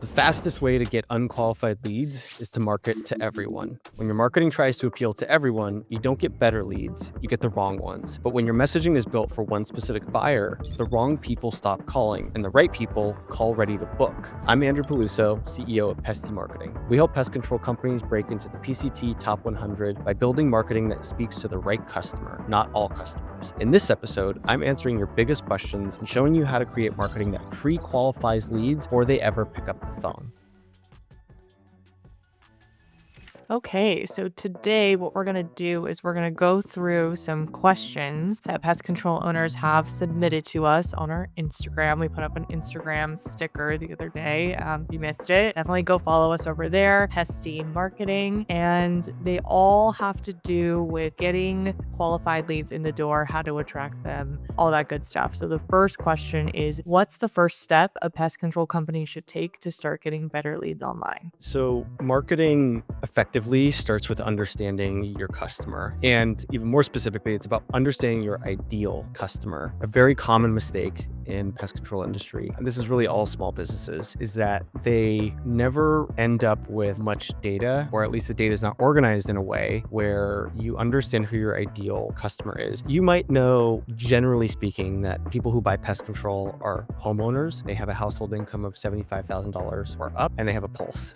The fastest way to get unqualified leads is to market to everyone. When your marketing tries to appeal to everyone, you don't get better leads, you get the wrong ones. But when your messaging is built for one specific buyer, the wrong people stop calling and the right people call ready to book. I'm Andrew Peluso, CEO of Pest Marketing. We help pest control companies break into the PCT Top 100 by building marketing that speaks to the right customer, not all customers. In this episode, I'm answering your biggest questions and showing you how to create marketing that pre-qualifies leads before they ever pick up the phone. Okay, so today what we're going to do is we're going to go through some questions that pest control owners have submitted to us on our Instagram. We put up an Instagram sticker the other day. If you missed it, definitely go follow us over there, Pesty Marketing. And they all have to do with getting qualified leads in the door, how to attract them, all that good stuff. So the first question is, what's the first step a pest control company should take to start getting better leads online? So marketing effectively starts with understanding your customer. And even more specifically, it's about understanding your ideal customer. A very common mistake in pest control industry, and this is really all small businesses, is that they never end up with much data, or at least the data is not organized in a way where you understand who your ideal customer is. You might know, generally speaking, that people who buy pest control are homeowners. They have a household income of $75,000 or up, and they have a pulse.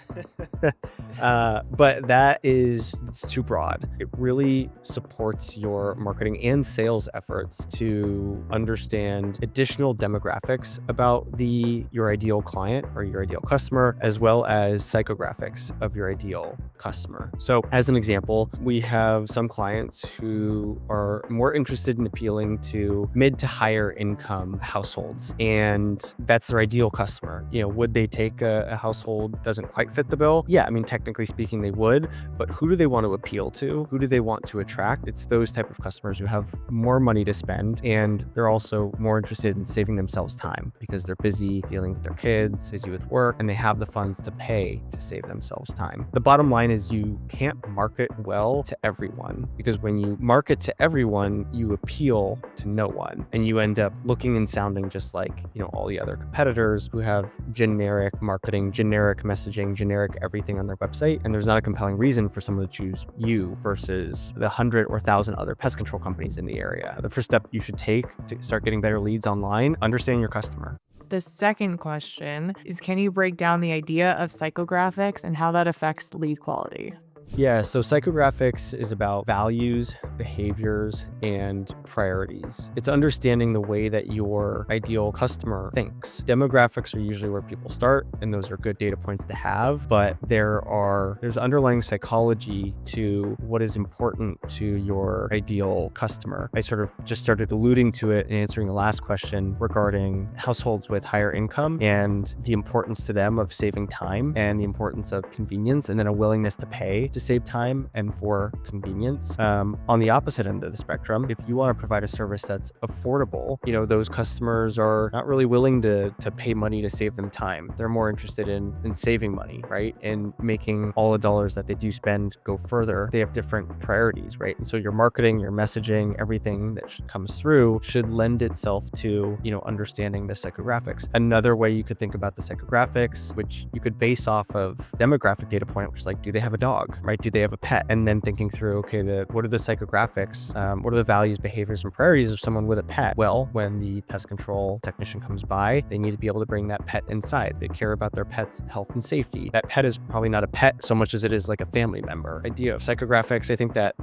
But it's too broad. It really supports your marketing and sales efforts to understand additional demographics about your ideal client or your ideal customer, as well as psychographics of your ideal customer. So as an example, we have some clients who are more interested in appealing to mid to higher income households, and that's their ideal customer. Would they take a household that doesn't quite fit the bill? Yeah, I mean, technically speaking, they would, but who do they want to appeal to? Who do they want to attract? It's those type of customers who have more money to spend, and they're also more interested in saving themselves time because they're busy dealing with their kids, busy with work, and they have the funds to pay to save themselves time. The bottom line is you can't market well to everyone, because when you market to everyone, you appeal to no one, and you end up looking and sounding just like, all the other competitors who have generic marketing, generic messaging, generic everything on their website, and there's not a compelling reason for someone to choose you versus the 100 or 1,000 other pest control companies in the area. The first step you should take to start getting better leads online, understanding your customer. The second question is, can you break down the idea of psychographics and how that affects lead quality? Yeah, so psychographics is about values, behaviors, and priorities. It's understanding the way that your ideal customer thinks. Demographics are usually where people start, and those are good data points to have, but there's underlying psychology to what is important to your ideal customer. I sort of just started alluding to it in answering the last question regarding households with higher income and the importance to them of saving time and the importance of convenience, and then a willingness to pay to save time and for convenience. On the opposite end of the spectrum, if you want to provide a service that's affordable, those customers are not really willing to pay money to save them time. They're more interested in saving money, right? And making all the dollars that they do spend go further. They have different priorities, right? And so your marketing, your messaging, everything that comes through should lend itself to, understanding the psychographics. Another way you could think about the psychographics, which you could base off of demographic data point, which is like, do they have a dog, right? Do they have a pet? And then thinking through, okay, what are the psychographics? What are the values, behaviors, and priorities of someone with a pet? Well, when the pest control technician comes by, they need to be able to bring that pet inside. They care about their pet's health and safety. That pet is probably not a pet so much as it is like a family member. Idea of psychographics, I think that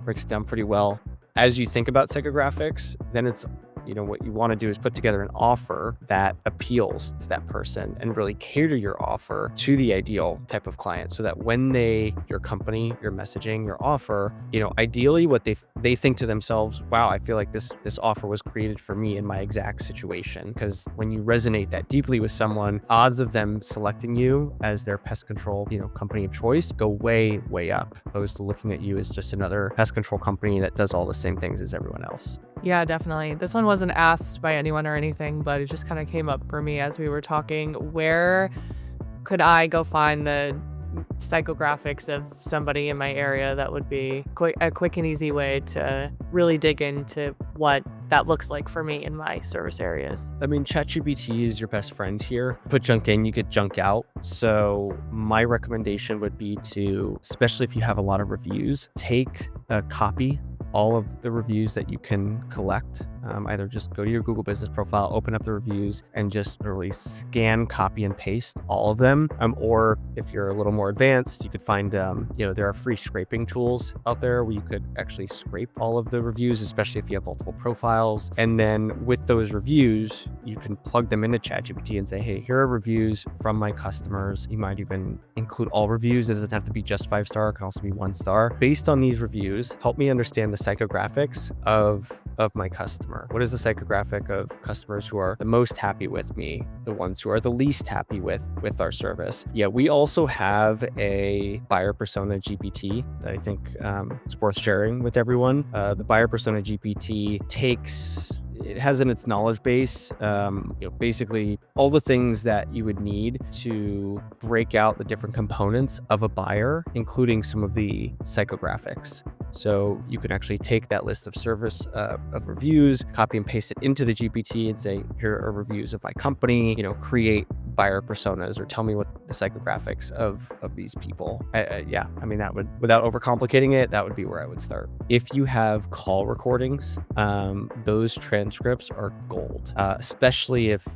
breaks it down pretty well. As you think about psychographics, then it's what you want to do is put together an offer that appeals to that person and really cater your offer to the ideal type of client, so that when your company, your messaging, your offer, ideally what they think to themselves, wow, I feel like this offer was created for me in my exact situation. Because when you resonate that deeply with someone, odds of them selecting you as their pest control, company of choice go way, way up, opposed to looking at you as just another pest control company that does all the same things as everyone else. Yeah, definitely. This one wasn't asked by anyone or anything, but it just kind of came up for me as we were talking. Where could I go find the psychographics of somebody in my area? That would be a quick and easy way to really dig into what that looks like for me in my service areas. I mean, ChatGPT is your best friend here. Put junk in, you get junk out. So my recommendation would be to, especially if you have a lot of reviews, take a copy all of the reviews that you can collect. Either just go to your Google business profile, open up the reviews, and just literally scan, copy, and paste all of them. Or if you're a little more advanced, you could find, there are free scraping tools out there where you could actually scrape all of the reviews, especially if you have multiple profiles. And then with those reviews, you can plug them into ChatGPT and say, hey, here are reviews from my customers. You might even include all reviews. It doesn't have to be just 5-star, it can also be 1-star. Based on these reviews, help me understand the psychographics of my customer. What is the psychographic of customers who are the most happy with me, the ones who are the least happy with our service? Yeah, we also have a buyer persona GPT that I think it's worth sharing with everyone. The buyer persona GPT it has in its knowledge base, basically all the things that you would need to break out the different components of a buyer, including some of the psychographics. So you can actually take that list of of reviews, copy and paste it into the GPT and say, here are reviews of my company, create buyer personas or tell me what the psychographics of these people. That would, without overcomplicating it, that would be where I would start. If you have call recordings, those transcripts are gold, especially if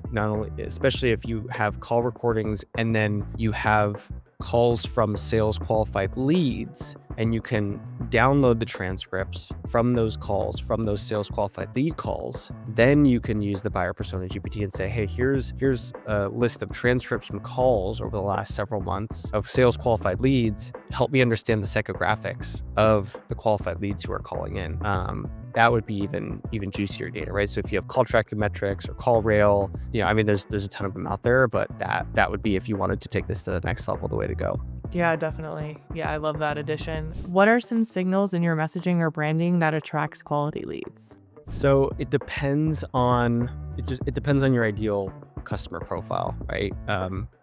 you have call recordings and then you have calls from sales qualified leads, and you can download the transcripts from those calls, from those sales qualified lead calls. Then you can use the buyer persona GPT and say, hey, here's a list of transcripts from calls over the last several months of sales qualified leads. Help me understand the psychographics of the qualified leads who are calling in. That would be even juicier data, right? So if you have call tracking metrics or call rail, there's a ton of them out there, but that would be, if you wanted to take this to the next level, the way to go. Yeah, definitely. Yeah, I love that addition. What are some signals in your messaging or branding that attracts quality leads? So it depends on your ideal customer profile, right?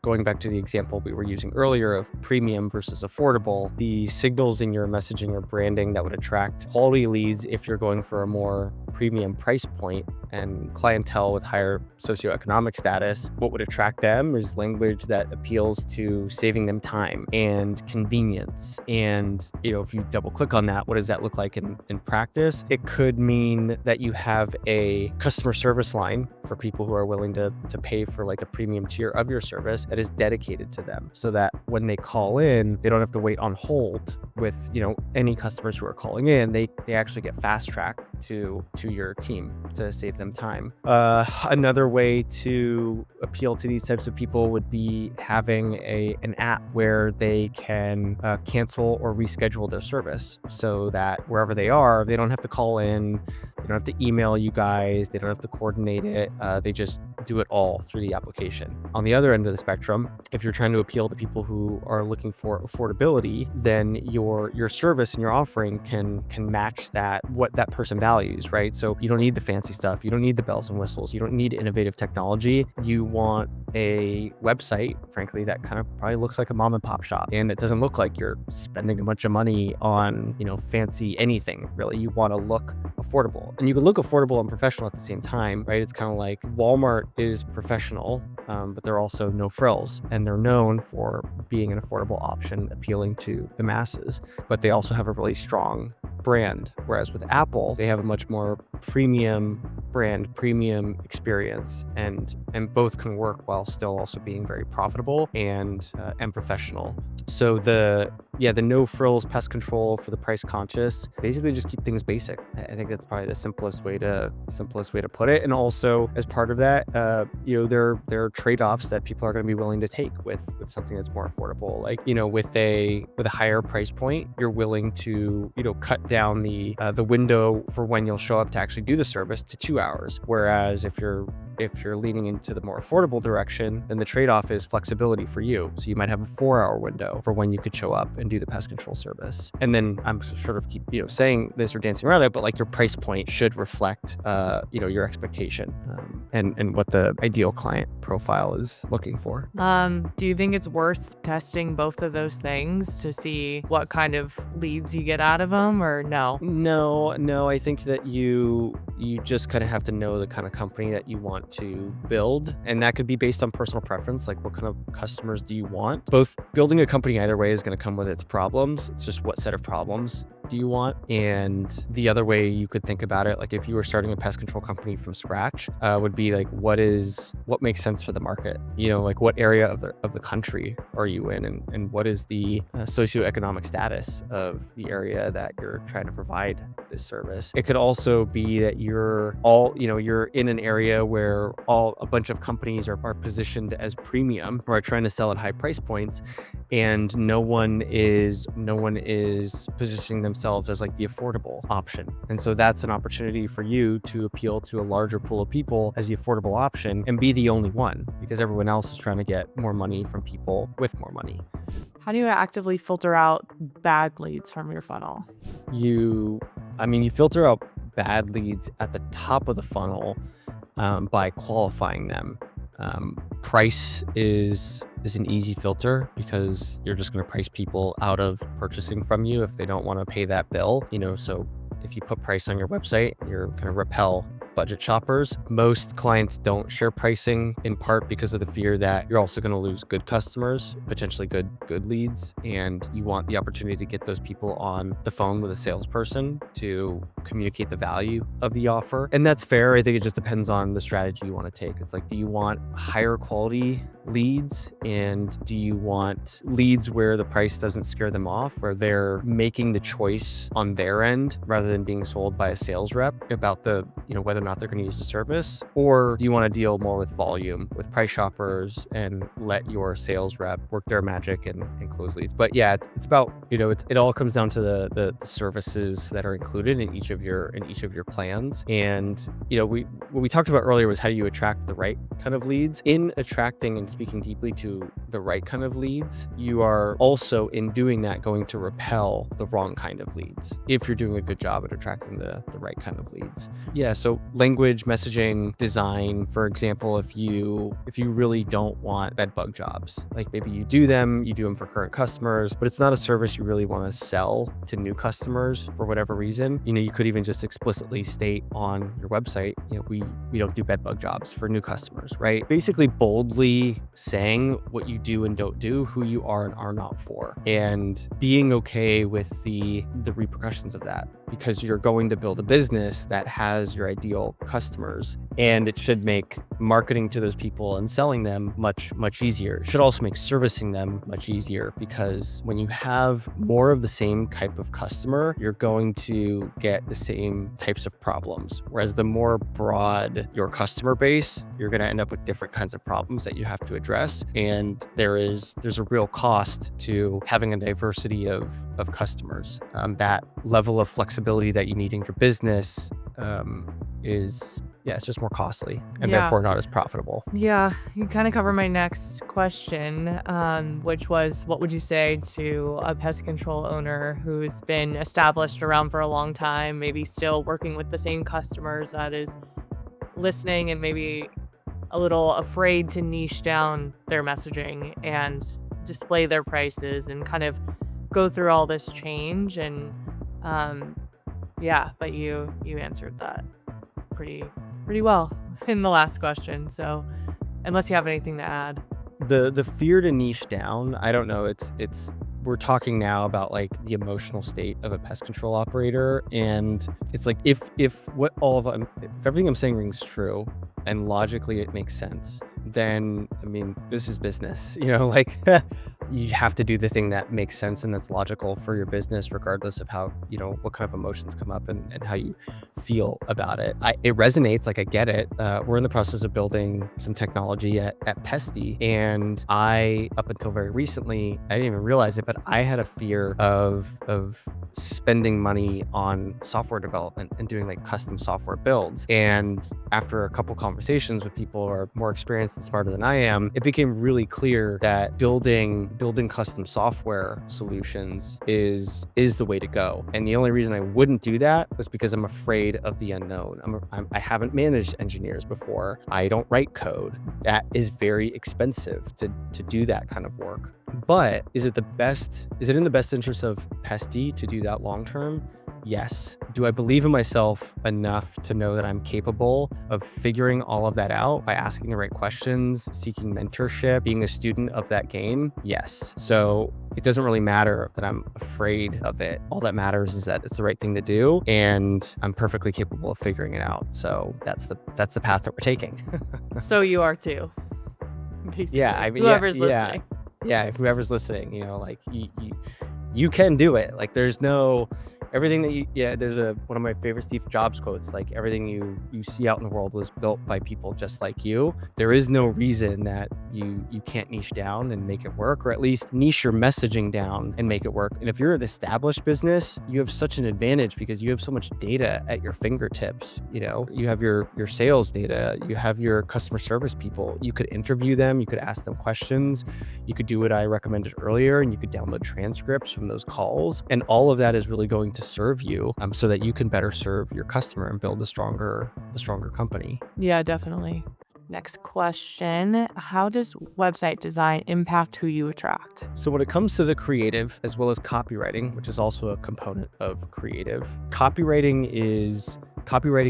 Going back to the example we were using earlier of premium versus affordable, the signals in your messaging or branding that would attract quality leads if you're going for a more premium price point and clientele with higher socioeconomic status, what would attract them is language that appeals to saving them time and convenience. And, if you double click on that, what does that look like in practice? It could mean that you have a customer service line for people who are willing to pay for like a premium tier of your service that is dedicated to them, so that when they call in, they don't have to wait on hold with, any customers who are calling in. They actually get fast tracked to your team to save them time. Another way to appeal to these types of people would be having an app where they can cancel or reschedule their service, so that wherever they are, they don't have to call in, they don't have to email you guys, they don't have to coordinate it. They just do it all through the application. On the other end of the spectrum, if you're trying to appeal to people who are looking for affordability, then your service and your offering can match what that person values, right? So you don't need the fancy stuff, you don't need the bells and whistles, you don't need innovative technology. You want a website, frankly, that kind of probably looks like a mom and pop shop, and it doesn't look like you're spending a bunch of money on fancy anything. Really, you want to look affordable, and you can look affordable and professional at the same time, right? It's kind of like Walmart is professional, but they're also no frills, and they're known for being an affordable option appealing to the masses, but they also have a really strong brand. Whereas with Apple, they have a much more premium brand, premium experience, and both can work while still also being very profitable and professional. So the no frills pest control for the price conscious, basically just keep things basic. I think that's probably the simplest way to put it. And also as part of that, there are trade-offs that people are going to be willing to take with something that's more affordable. Like, with a higher price point, you're willing to, cut down the window for when you'll show up to actually do the service to 2 hours. Whereas if you're leaning into the more affordable direction, then the trade-off is flexibility for you. So you might have a 4-hour window for when you could show up and do the pest control service. And then I'm sort of keep saying this or dancing around it, but like your price point should reflect your expectation and what the ideal client profile is looking for. Do you think it's worth testing both of those things to see what kind of leads you get out of them, or no? No, I think that you you just kind of have to know the kind of company that you want to build, and that could be based on personal preference, like what kind of customers do you want. Both building a company either way is going to come with its problems. It's just what set of problems do you want? And the other way you could think about it, like if you were starting a pest control company from scratch, would be like, what makes sense for the market? Like what area of the country are you in, and what is the socioeconomic status of the area that you're trying to provide this service? It could also be that you're in an area where a bunch of companies are positioned as premium or are trying to sell at high price points, and no one is positioning themselves as like the affordable option. And so that's an opportunity for you to appeal to a larger pool of people as the affordable option and be the only one, because everyone else is trying to get more money from people with more money. How do you actively filter out bad leads from your funnel? You filter out bad leads at the top of the funnel by qualifying them. Price is an easy filter, because you're just going to price people out of purchasing from you if they don't want to pay that bill. So if you put price on your website, you're going to repel budget shoppers. Most clients don't share pricing, in part because of the fear that you're also going to lose good customers, potentially good leads, and you want the opportunity to get those people on the phone with a salesperson to communicate the value of the offer. And that's fair. I think it just depends on the strategy you want to take. It's like, do you want higher quality leads, and do you want leads where the price doesn't scare them off, where they're making the choice on their end rather than being sold by a sales rep about the whether or not they're going to use the service? Or do you want to deal more with volume, with price shoppers, and let your sales rep work their magic and close leads? But yeah, it's about, it all comes down to the services that are included in each of your plans. And what we talked about earlier was, how do you attract the right kind of leads? In attracting and speaking deeply to the right kind of leads, you are also, in doing that, going to repel the wrong kind of leads if you're doing a good job at attracting the right kind of leads. Yeah, so language, messaging, design. For example, if you really don't want bed bug jobs, like maybe you do them for current customers, but it's not a service you really want to sell to new customers for whatever reason. You could even just explicitly state on your website, we don't do bed bug jobs for new customers, right? Basically boldly saying what you do and don't do, who you are and are not for, and being okay with the repercussions of that, because you're going to build a business that has your ideal customers, and it should make marketing to those people and selling them much easier. It should also make servicing them much easier, because when you have more of the same type of customer, you're going to get the same types of problems. Whereas the more broad your customer base, you're going to end up with different kinds of problems that you have to address. And there's a real cost to having a diversity of customers. That level of flexibility that you need in your business it's just more costly and therefore not as profitable. Yeah, you kind of cover my next question, which was, what would you say to a pest control owner who's been established around for a long time, maybe still working with the same customers, that is listening and maybe a little afraid to niche down their messaging and display their prices and kind of go through all this change? And but you answered that pretty well in the last question. So unless you have anything to add. The fear to niche down, I don't know. It's we're talking now about like the emotional state of a pest control operator, and it's like if everything I'm saying rings true and logically it makes sense, then this is business. You have to do the thing that makes sense and that's logical for your business, regardless of how, what kind of emotions come up and how you feel about it. It resonates, like I get it. We're in the process of building some technology at Pesty, and up until very recently, I didn't even realize it, but I had a fear of spending money on software development and doing like custom software builds. And after a couple conversations with people who are more experienced and smarter than I am, it became really clear that building custom software solutions is the way to go. And the only reason I wouldn't do that was because I'm afraid of the unknown. I haven't managed engineers before. I don't write code. That is very expensive to do that kind of work. But is it in the best interest of Pesty to do that long term? Yes. Do I believe in myself enough to know that I'm capable of figuring all of that out by asking the right questions, seeking mentorship, being a student of that game? Yes. So it doesn't really matter that I'm afraid of it. All that matters is that it's the right thing to do, and I'm perfectly capable of figuring it out. So that's the path that we're taking. So you are too, basically. Yeah, I mean, Whoever's listening. yeah. If whoever's listening, like you can do it. Like there's no everything that there's one of my favorite Steve Jobs quotes, like everything you see out in the world was built by people just like you. There is no reason that you can't niche down and make it work, or at least niche your messaging down and make it work. And if you're an established business, you have such an advantage because you have so much data at your fingertips. You have your sales data, you have your customer service people. You could interview them, you could ask them questions, you could do what I recommended earlier, and you could download transcripts from those calls. And all of that is really going to serve you so that you can better serve your customer and build a stronger company. Yeah, definitely. Next question. How does website design impact who you attract? So when it comes to the creative as well as copywriting, which is also a component of creative, copywriting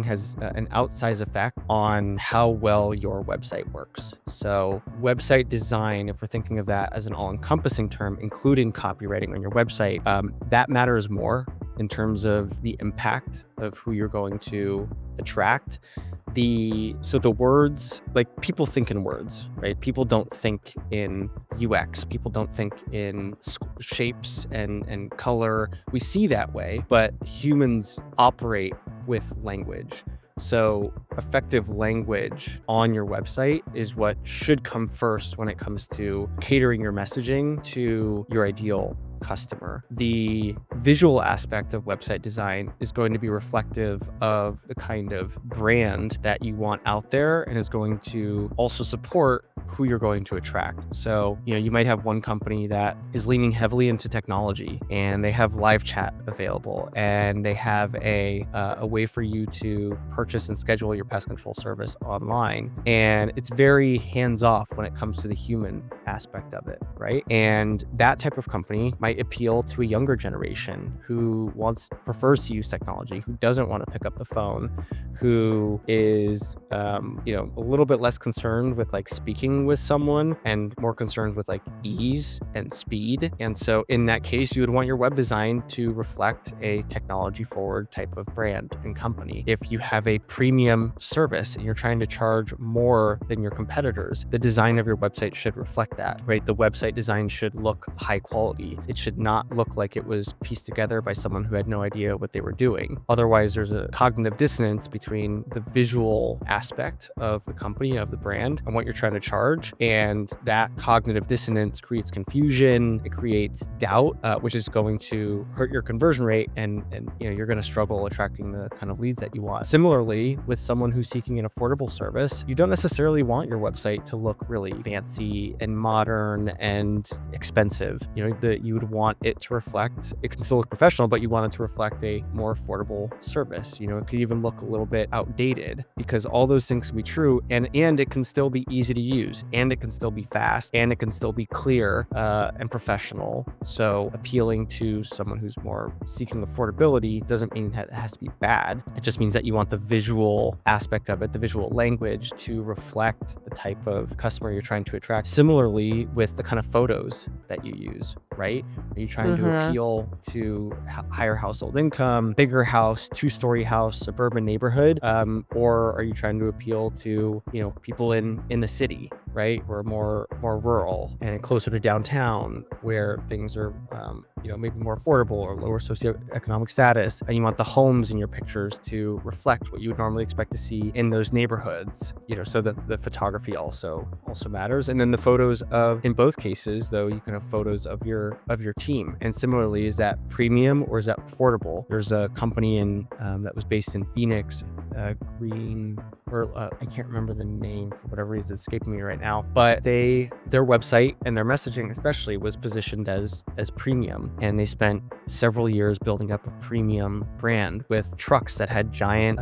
has an outsized effect on how well your website works. So website design, if we're thinking of that as an all-encompassing term, including copywriting on your website, that matters more in terms of the impact of who you're going to attract. The words, like people think in words, right? People don't think in UX. People don't think in shapes and color. We see that way, but humans operate with language. So effective language on your website is what should come first when it comes to catering your messaging to your ideal customer. The visual aspect of website design is going to be reflective of the kind of brand that you want out there, and is going to also support who you're going to attract. So, you might have one company that is leaning heavily into technology, and they have live chat available, and they have a way for you to purchase and schedule your pest control service online. And it's very hands-off when it comes to the human aspect of it, right? And that type of company might appeal to a younger generation who prefers to use technology, who doesn't want to pick up the phone, who is a little bit less concerned with like speaking with someone and more concerned with like ease and speed. And so in that case, you would want your web design to reflect a technology forward type of brand and company. If you have a premium service and you're trying to charge more than your competitors, the design of your website should reflect that, right? The website design should look high quality. It should not look like it was pieced together by someone who had no idea what they were doing. Otherwise, there's a cognitive dissonance between the visual aspect of the company, of the brand, and what you're trying to charge. And that cognitive dissonance creates confusion. It creates doubt, which is going to hurt your conversion rate, and you're going to struggle attracting the kind of leads that you want. Similarly, with someone who's seeking an affordable service, you don't necessarily want your website to look really fancy and modern and expensive. That you would want it to reflect, it can still look professional, but you want it to reflect a more affordable service. It could even look a little bit outdated, because all those things can be true, and it can still be easy to use, and it can still be fast, and it can still be clear and professional. So appealing to someone who's more seeking affordability doesn't mean that it has to be bad. It just means that you want the visual aspect of it, the visual language, to reflect the type of customer you're trying to attract. Similarly, with the kind of photos that you use, right? Are you trying to appeal to higher household income, bigger house, 2-story house, suburban neighborhood, or are you trying to appeal to people in the city, right? Or more rural and closer to downtown, where things are maybe more affordable or lower socioeconomic status, and you want the homes in your pictures to reflect what you would normally expect to see in those neighborhoods. So that the photography also matters. And then the photos in both cases, though, you can have photos of your team. And similarly, is that premium or is that affordable? There's a company that was based in Phoenix Green, or I can't remember the name for whatever reason, it's escaping me right now. But their website and their messaging especially was positioned as premium, and they spent several years building up a premium brand with trucks that had giant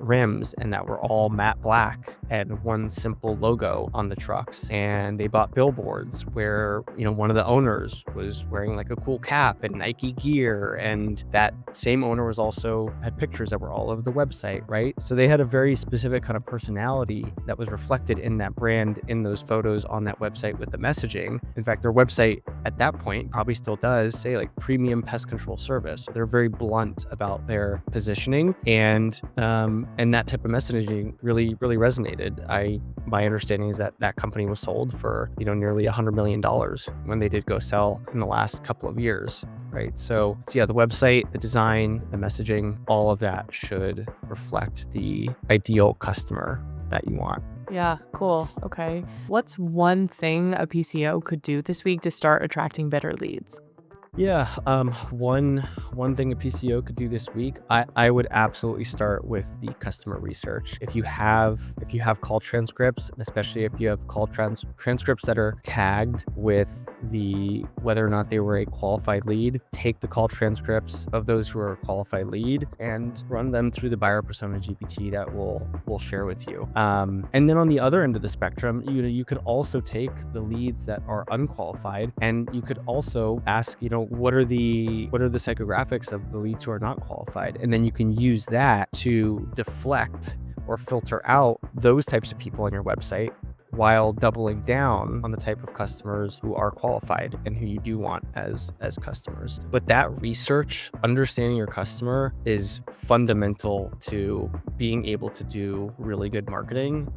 rims and that were all matte black and one simple logo on the trucks. And they bought billboards where, one of the owners was wearing like a cool cap and Nike gear, and that same owner was also had pictures that were all over the website, right? So they had a very specific kind of personality that was reflected in that brand, in those photos on that website with the messaging. In fact, their website at that point probably still does say like premium pest control service. So they're very blunt about their positioning, and that type of messaging really resonated. My understanding is that company was sold for nearly $100 million when they did go sell in the last couple of years. Right. So yeah, the website, the design, the messaging, all of that should reflect the ideal customer that you want. Yeah, cool. Okay. What's one thing a PCO could do this week to start attracting better leads? Yeah, one thing a PCO could do this week, I would absolutely start with the customer research. If you have call transcripts, and especially if you have call transcripts that are tagged with whether or not they were a qualified lead, take the call transcripts of those who are a qualified lead and run them through the buyer persona GPT that we'll share with you. And then on the other end of the spectrum, you could also take the leads that are unqualified, and you could also ask, what are the psychographics of the leads who are not qualified? And then you can use that to deflect or filter out those types of people on your website, while doubling down on the type of customers who are qualified and who you do want as customers. But that research, understanding your customer, is fundamental to being able to do really good marketing.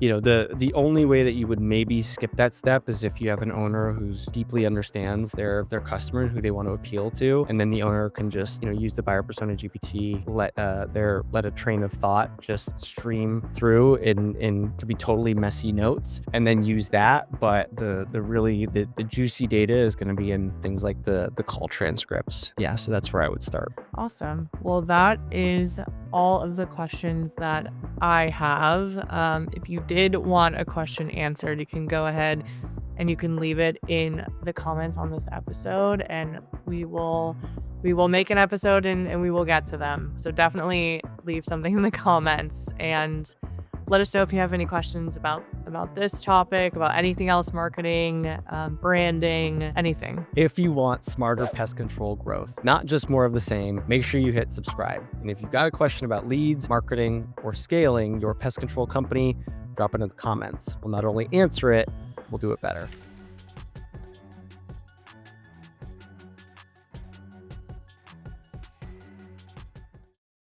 The only way that you would maybe skip that step is if you have an owner who's deeply understands their customer and who they want to appeal to, and then the owner can just use the buyer persona GPT, let a train of thought just stream through and to be totally messy notes, and then use that. But the juicy data is going to be in things like the call transcripts. Yeah, so that's where I would start. Awesome. Well, that is all of the questions that I have. If you did want a question answered, you can go ahead and you can leave it in the comments on this episode, and we will make an episode and we will get to them. So definitely leave something in the comments and let us know if you have any questions about this topic, about anything else, marketing, branding, anything. If you want smarter pest control growth, not just more of the same, make sure you hit subscribe. And if you've got a question about leads, marketing, or scaling your pest control company, drop it in the comments. We'll not only answer it, we'll do it better.